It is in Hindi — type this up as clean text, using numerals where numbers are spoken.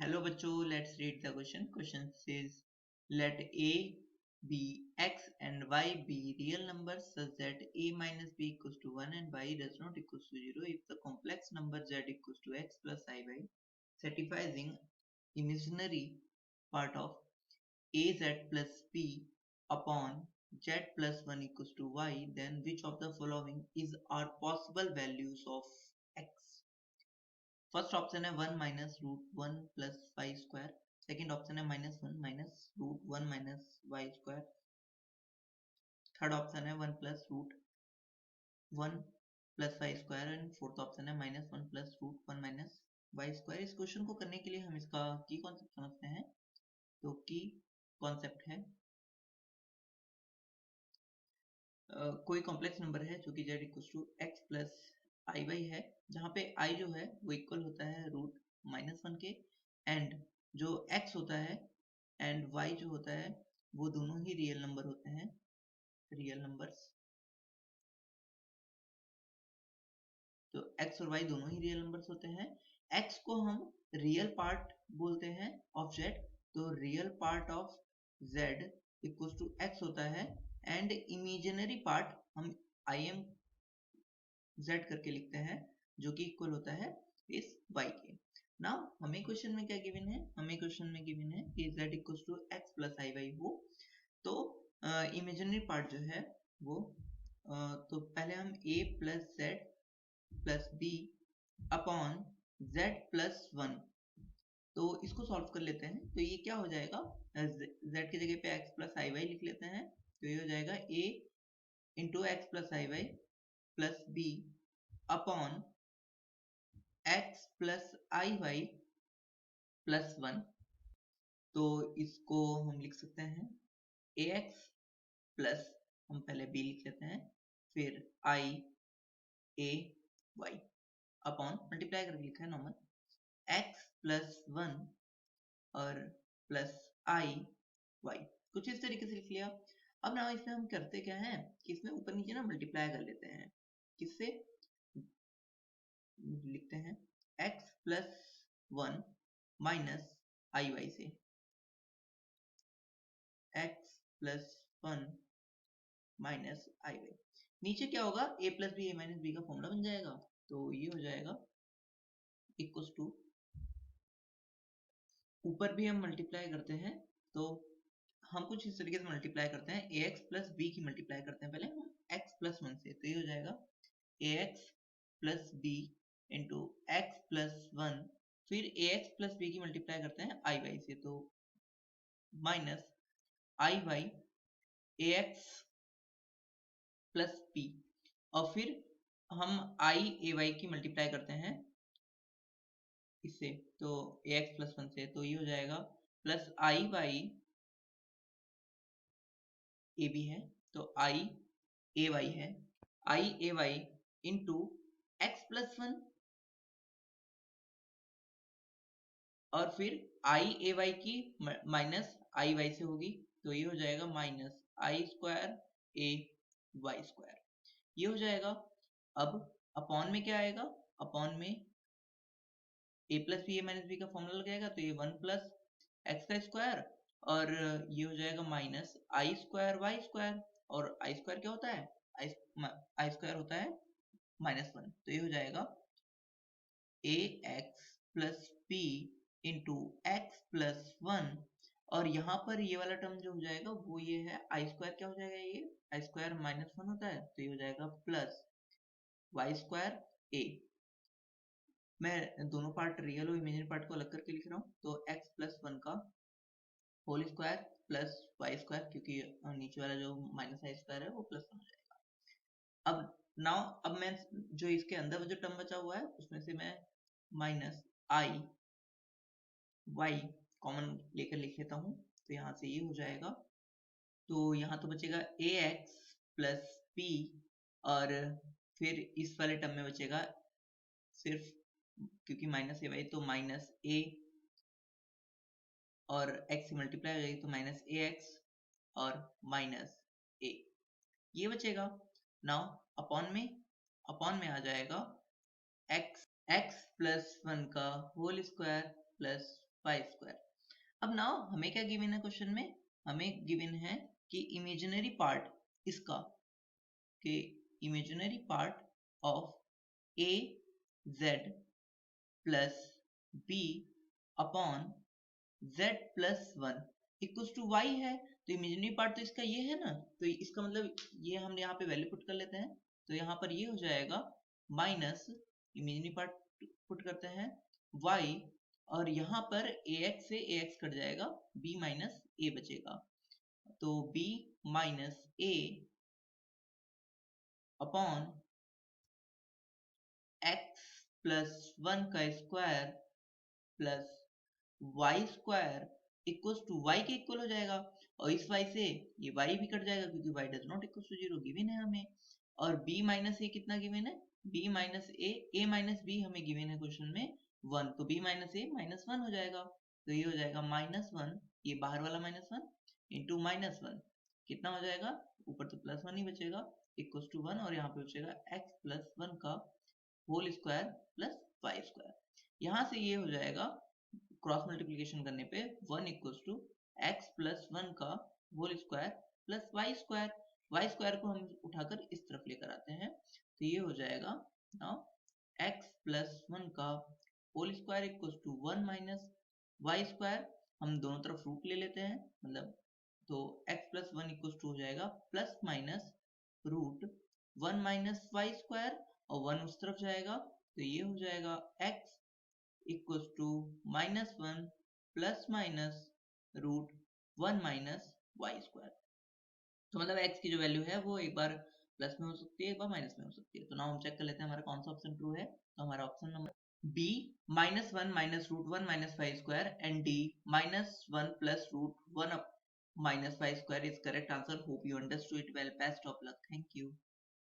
Hello बच्चों, let's read the question. Question says, let a be x and y be real numbers such that a minus b equals to 1 and y does not equals to 0 if the complex number z equals to x plus iy satisfying imaginary part of az plus b upon z plus 1 equals to y, then which of the following is are possible values of x? First option है 1 minus root 1 plus y square. Second option है -1 minus root 1 minus y square. Third option है 1 plus root 1 plus y square and fourth option है -1 plus root 1 minus y square. इस क्वेश्चन को करने के लिए हम इसका की कॉन्सेप्ट समझते हैं। तो की कॉन्सेप्ट है कोई कॉम्प्लेक्स नंबर है जो कि z equal to x plus i y है, जहाँ पे i जो है वो इक्वल होता है रूट -1 के, एंड जो x होता है एंड y जो होता है वो दोनों ही रियल नंबर होते हैं, रियल नंबर्स। तो x और y दोनों ही रियल नंबर्स होते हैं। x को हम रियल पार्ट बोलते हैं ऑफ z, तो real part of z equal to x होता है, एंड इमेजिनरी पार्ट हम i m z करके लिखते हैं जो कि इक्वल होता है इस y के। नाउ हमें क्वेश्चन में क्या गिवन है? हमें क्वेश्चन में गिवन है कि z equal to x plus i y हो, तो इमेजिनरी पार्ट जो है वो तो पहले हम a plus z plus b upon z plus 1, तो इसको सॉल्व कर लेते हैं। तो ये क्या हो जाएगा, z की जगह पे x प्लस आई वाई लिख लेते हैं, तो ये हो जाएगा a into x plus i y plus b upon x plus i y plus 1। तो इसको हम लिख सकते हैं ax प्लस, हम पहले b लिख लेते हैं, फिर i a y upon multiply करके लिखा है नॉर्मल, x प्लस 1 और प्लस i y, कुछ इस तरीके से लिख लिया। अब ना इसमें हम करते क्या है कि इसमें ऊपर नीचे ना मल्टीप्लाई कर लेते हैं। किससे लिखते हैं? x plus 1 minus i y से, x plus 1 minus i y. नीचे क्या होगा, a plus b a minus b का फॉर्मूला बन जाएगा, तो ये हो जाएगा इक्वल्स टू, ऊपर भी हम मल्टीप्लाई करते हैं, तो हम कुछ इस तरीके से मल्टीप्लाई करते हैं, ए एक्स प्लस बी की मल्टीप्लाई करते हैं पहले हम x प्लस 1 से, तो ये हो जाएगा a x plus b into x plus 1, फिर ए एक्स प्लस बी की मल्टीप्लाई करते हैं आई वाई से, तो minus i y a x plus b, और फिर हम आई ए वाई की मल्टीप्लाई करते हैं इससे, तो ए एक्स प्लस 1 से, तो ये हो जाएगा plus i y a b है, तो आई ए वाई है, i a y into x plus 1, और फिर आई ए वाई की माइनस आई वाई से होगी, तो ये हो जाएगा minus i square a y square, ये हो जाएगा। अब अपॉन में क्या आएगा, अपॉन में ए plus b a minus b का फॉर्मूला लगाएगा, तो ये 1 प्लस एक्स का स्क्वायर, और ये हो जाएगा minus i square Y square, और आई स्क्वायर क्या होता है, आई स्क्वायर होता है -1, तो ये हो जाएगा a x plus b into x plus 1, और यहाँ पर ये वाला टर्म जो हो जाएगा वो ये है आई स्क्वायर, क्या हो जाएगा, ये आई स्क्वायर -1 होता है, तो ये हो जाएगा प्लस वाई स्क्वायर ए। मैं दोनों पार्ट रियल और इमेजिनरी पार्ट को अलग करके लिख रहा हूँ, तो x प्लस 1 का whole square plus y square, क्योंकि नीचे वाला जो माइनस आई स्क्वायर है वो प्लस 1 हो जाएगा। अब मैं जो इसके अंदर जो टर्म बचा हुआ है उसमें से मैं माइनस आई वाई कॉमन लेकर लिख लेता हूँ, तो यहाँ से ये हो जाएगा, तो यहाँ तो बचेगा ए एक्स प्लस बी, और फिर इस वाले टर्म में बचेगा सिर्फ, क्योंकि माइनस ए वाई तो माइनस ए, और x से मल्टीप्लाई हो जाएगी तो माइनस ए एक्स और माइनस ए, ये बचेगा। नाउ अपॉन में आ जाएगा x प्लस 1 का whole square plus y square. अब नाउ हमें क्या गिवन है क्वेश्चन में, हमें गिवन है कि इमेजिनरी पार्ट इसका, कि imaginary part of a z plus b upon z plus one equal to y है। तो इमेजिनरी पार्ट तो इसका ये है ना, तो इसका मतलब ये हम यहाँ पे वैल्यू पुट कर लेते हैं, तो यहाँ पर ये हो जाएगा माइनस इमेजिनरी पार्ट पुट करते हैं y, और यहाँ पर ax से ax कट जाएगा, b माइनस a बचेगा, तो b minus a upon x plus one का square plus y square equal to y के इक्वल हो जाएगा, और इस y से ये y भी कट जाएगा क्योंकि y does not equal to zero given है हमें। और b माइनस ए कितना गिवन है, b माइनस ए माइनस बी हमें गिवन है क्वेश्चन में वन, तो b माइनस ए माइनस वन हो जाएगा, तो ये हो जाएगा माइनस वन, ये बाहर वाला minus one into minus one, कितना हो जाएगा, ऊपर तो प्लस वन ही बचेगा इक्वल टू वन, और यहाँ पे बचेगा x प्लस वन का whole square plus y square. यहाँ से ये हो जाएगा क्रॉस मल्टीप्लिकेशन करने पे one equal to x plus one का whole square plus y square को हम उठाकर इस तरफ लेकर आते हैं, तो ये हो जाएगा नाउ एक्स प्लस वन का whole square equal to one minus y square, हम दोनों तरफ रूट ले लेते हैं, मतलब तो x plus one equal to हो जाएगा plus minus root one minus y square, और वन उस तरफ जाएगा, तो ये हो जाएगा x equal to minus one plus minus root one minus y square. तो मतलब x की जो वैल्यू है वो एक बार प्लस में हो सकती है, एक बार माइनस में हो सकती है। तो नाउ हम चेक कर लेते हैं हमारा कौन सा ऑप्शन ट्रू है, तो हमारा option number b minus one minus root one minus y square and d minus one plus root one minus y square is correct answer. Hope you understood it well. Best of luck. Thank you.